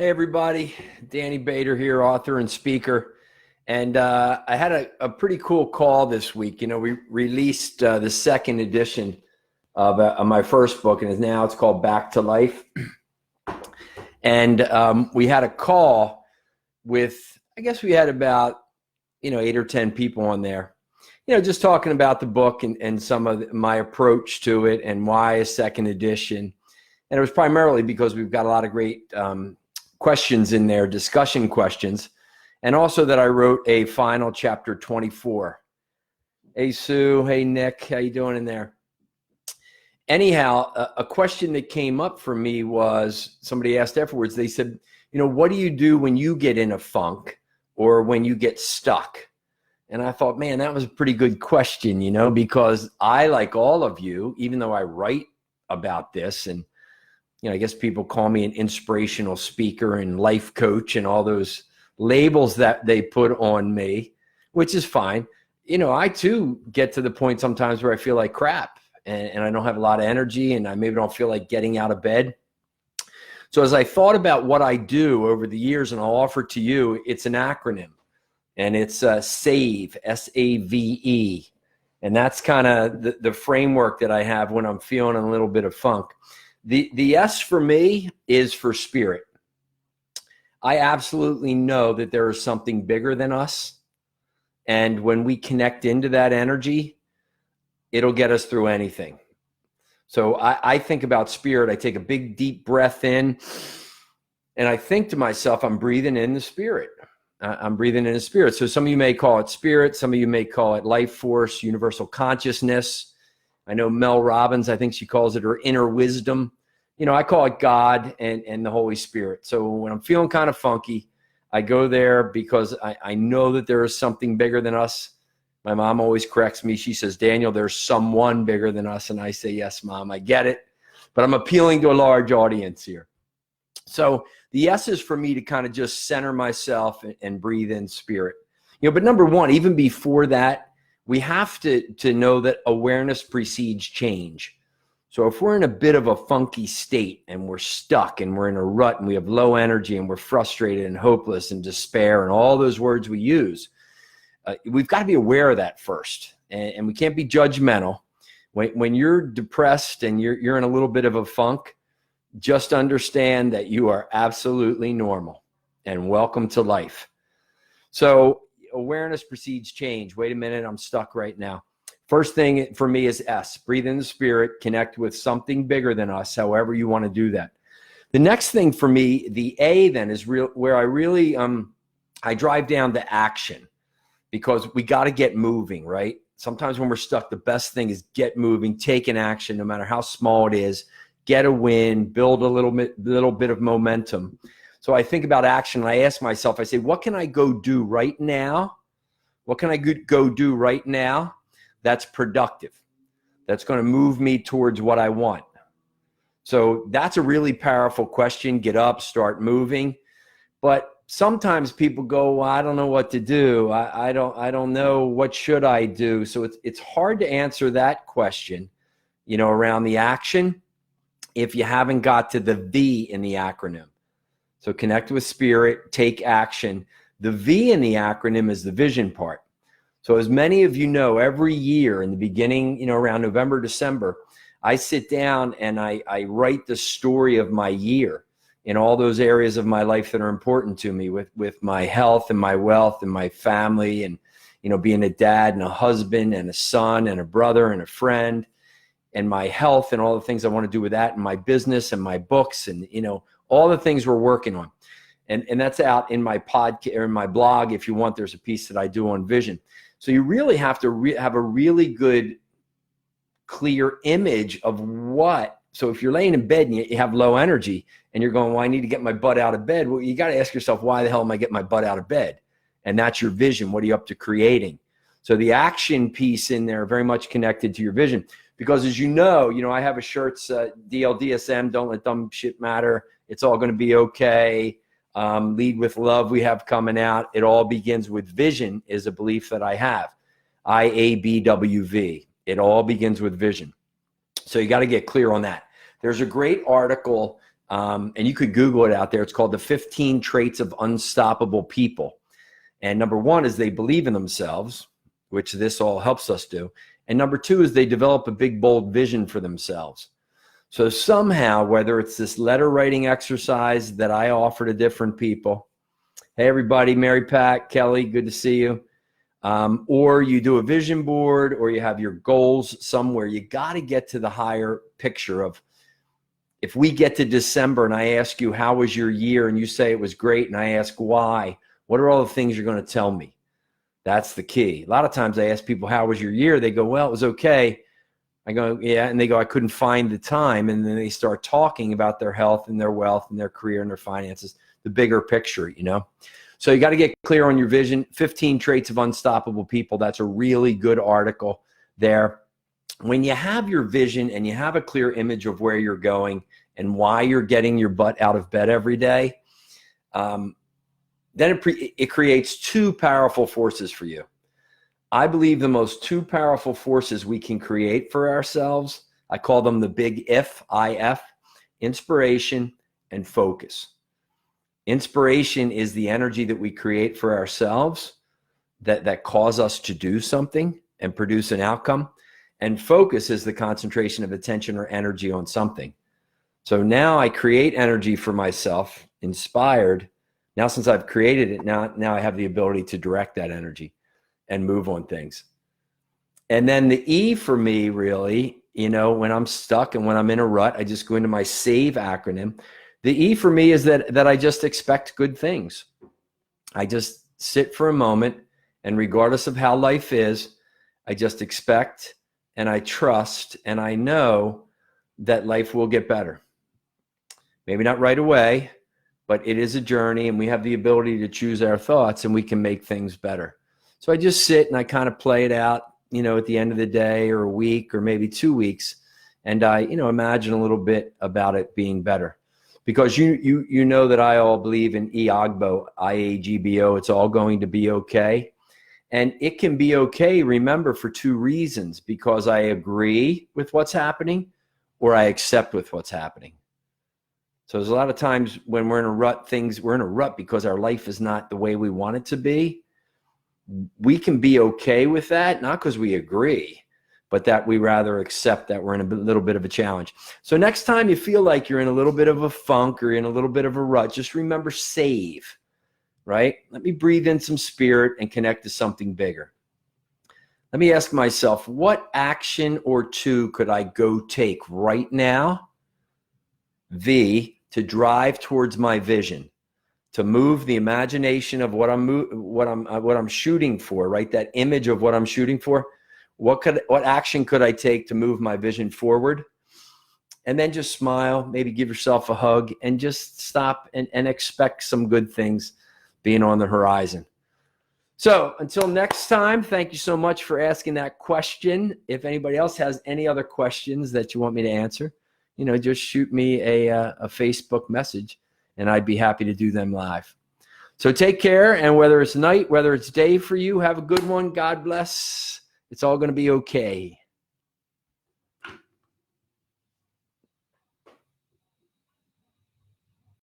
Hey everybody, Danny Bader here, author and speaker. And I had a pretty cool call this week. We released the second edition of my first book, and now it's called Back to Life. And we had a call with, I guess we had about, 8 or 10 people on there, just talking about the book and some of my approach to it and why a second edition. And it was primarily because we've got a lot of great questions in there, discussion questions, and also that I wrote a final chapter 24. Hey Sue, hey Nick, how you doing in there? Anyhow, a question that came up for me was, somebody asked afterwards, they said, what do you do when you get in a funk or when you get stuck? And I thought, man, that was a pretty good question, because I, like all of you, even though I write about this, and I guess people call me an inspirational speaker and life coach and all those labels that they put on me, which is fine. I too get to the point sometimes where I feel like crap and I don't have a lot of energy and I maybe don't feel like getting out of bed. So as I thought about what I do over the years, and I'll offer to you, it's an acronym, and it's SAVE, S-A-V-E. And that's kind of the framework that I have when I'm feeling a little bit of funk. The S for me is for spirit. I absolutely know that there is something bigger than us. And when we connect into that energy, it'll get us through anything. So I think about spirit. I take a big, deep breath in, and I think to myself, I'm breathing in the spirit. I'm breathing in the spirit. So some of you may call it spirit. Some of you may call it life force, universal consciousness. I know Mel Robbins, I think she calls it her inner wisdom. I call it God and the Holy Spirit. So when I'm feeling kind of funky, I go there because I know that there is something bigger than us. My mom always corrects me. She says, Daniel, there's someone bigger than us. And I say, yes, Mom, I get it. But I'm appealing to a large audience here. So the S is for me to kind of just center myself and breathe in spirit. But number one, even before that, we have to know that awareness precedes change. So if we're in a bit of a funky state and we're stuck and we're in a rut and we have low energy and we're frustrated and hopeless and despair and all those words we use, we've got to be aware of that first. And we can't be judgmental. When you're depressed and you're in a little bit of a funk, just understand that you are absolutely normal and welcome to life. So awareness precedes change. Wait a minute, I'm stuck right now. First thing for me is S. Breathe in the spirit, connect with something bigger than us, however you want to do that. The next thing for me, the A then, is where I really, I drive down to action, because we got to get moving, right? Sometimes when we're stuck, the best thing is get moving, take an action, no matter how small it is, get a win, build a little bit of momentum. So I think about action, and I ask myself, I say, what can I go do right now? What can I go do right now that's productive, that's going to move me towards what I want? So that's a really powerful question. Get up, start moving. But sometimes people go, well, I don't know what to do. I don't know, what should I do? So it's hard to answer that question, around the action, if you haven't got to the V in the acronym. So connect with spirit, take action. The V in the acronym is the vision part. So as many of you know, every year in the beginning, around November, December, I sit down and I write the story of my year in all those areas of my life that are important to me, with my health and my wealth and my family, and, being a dad and a husband and a son and a brother and a friend, and my health and all the things I want to do with that, and my business and my books and, all the things we're working on. And that's out in my podcast or in my blog. If you want, there's a piece that I do on vision. So you really have to have a really good, clear image of what. So if you're laying in bed and you have low energy and you're going, well, I need to get my butt out of bed. Well, you got to ask yourself, why the hell am I getting my butt out of bed? And that's your vision. What are you up to creating? So the action piece in there very much connected to your vision. Because as you know, I have a shirts, DLDSM, don't let dumb shit matter. It's all going to be okay. Lead with love we have coming out. It all begins with vision is a belief that I have. IABWV. It all begins with vision. So you got to get clear on that. There's a great article And you could Google it out there. It's called the 15 Traits of Unstoppable People. And number one is they believe in themselves, which this all helps us do. And number two is they develop a big, bold vision for themselves. So somehow, whether it's this letter writing exercise that I offer to different people, hey, everybody, Mary Pat, Kelly, good to see you. Or you do a vision board, or you have your goals somewhere. You got to get to the higher picture of, if we get to December and I ask you, how was your year? And you say it was great. And I ask why, what are all the things you're going to tell me? That's the key. A lot of times I ask people, how was your year? They go, well, it was okay. I go, yeah. And they go, I couldn't find the time. And then they start talking about their health and their wealth and their career and their finances, the bigger picture, you know? So you got to get clear on your vision. 15 Traits of Unstoppable People. That's a really good article there. When you have your vision and you have a clear image of where you're going and why you're getting your butt out of bed every day, then it creates two powerful forces for you. I believe the most two powerful forces we can create for ourselves, I call them the big IF, inspiration and focus. Inspiration is the energy that we create for ourselves that cause us to do something and produce an outcome. And focus is the concentration of attention or energy on something. So now I create energy for myself, inspired. Now, since I've created it, now I have the ability to direct that energy and move on things. And then the E for me, really, you know, when I'm stuck and when I'm in a rut, I just go into my SAVE acronym. The E for me is that I just expect good things. I just sit for a moment, and regardless of how life is, I just expect and I trust and I know that life will get better. Maybe not right away, but it is a journey, and we have the ability to choose our thoughts, and we can make things better. So I just sit and I kind of play it out, you know, at the end of the day or a week or maybe 2 weeks. And I, you know, imagine a little bit about it being better, because you know that I all believe in IAGBO, IAGBO. It's all going to be okay. And it can be okay, remember, for two reasons: because I agree with what's happening or I accept with what's happening. So there's a lot of times when we're in a rut, we're in a rut because our life is not the way we want it to be. We can be okay with that, not because we agree, but that we rather accept that we're in a little bit of a challenge. So next time you feel like you're in a little bit of a funk or in a little bit of a rut, just remember SAVE, right? Let me breathe in some spirit and connect to something bigger. Let me ask myself, what action or two could I go take right now? V, to drive towards my vision, to move the imagination of what I'm shooting for, right? That image of what I'm shooting for. What action could I take to move my vision forward? And then just smile, maybe give yourself a hug, and just stop and expect some good things being on the horizon. So until next time, thank you so much for asking that question. If anybody else has any other questions that you want me to answer, you know, just shoot me a Facebook message, and I'd be happy to do them live. So take care, and whether it's night, whether it's day for you, have a good one. God bless. It's all going to be okay.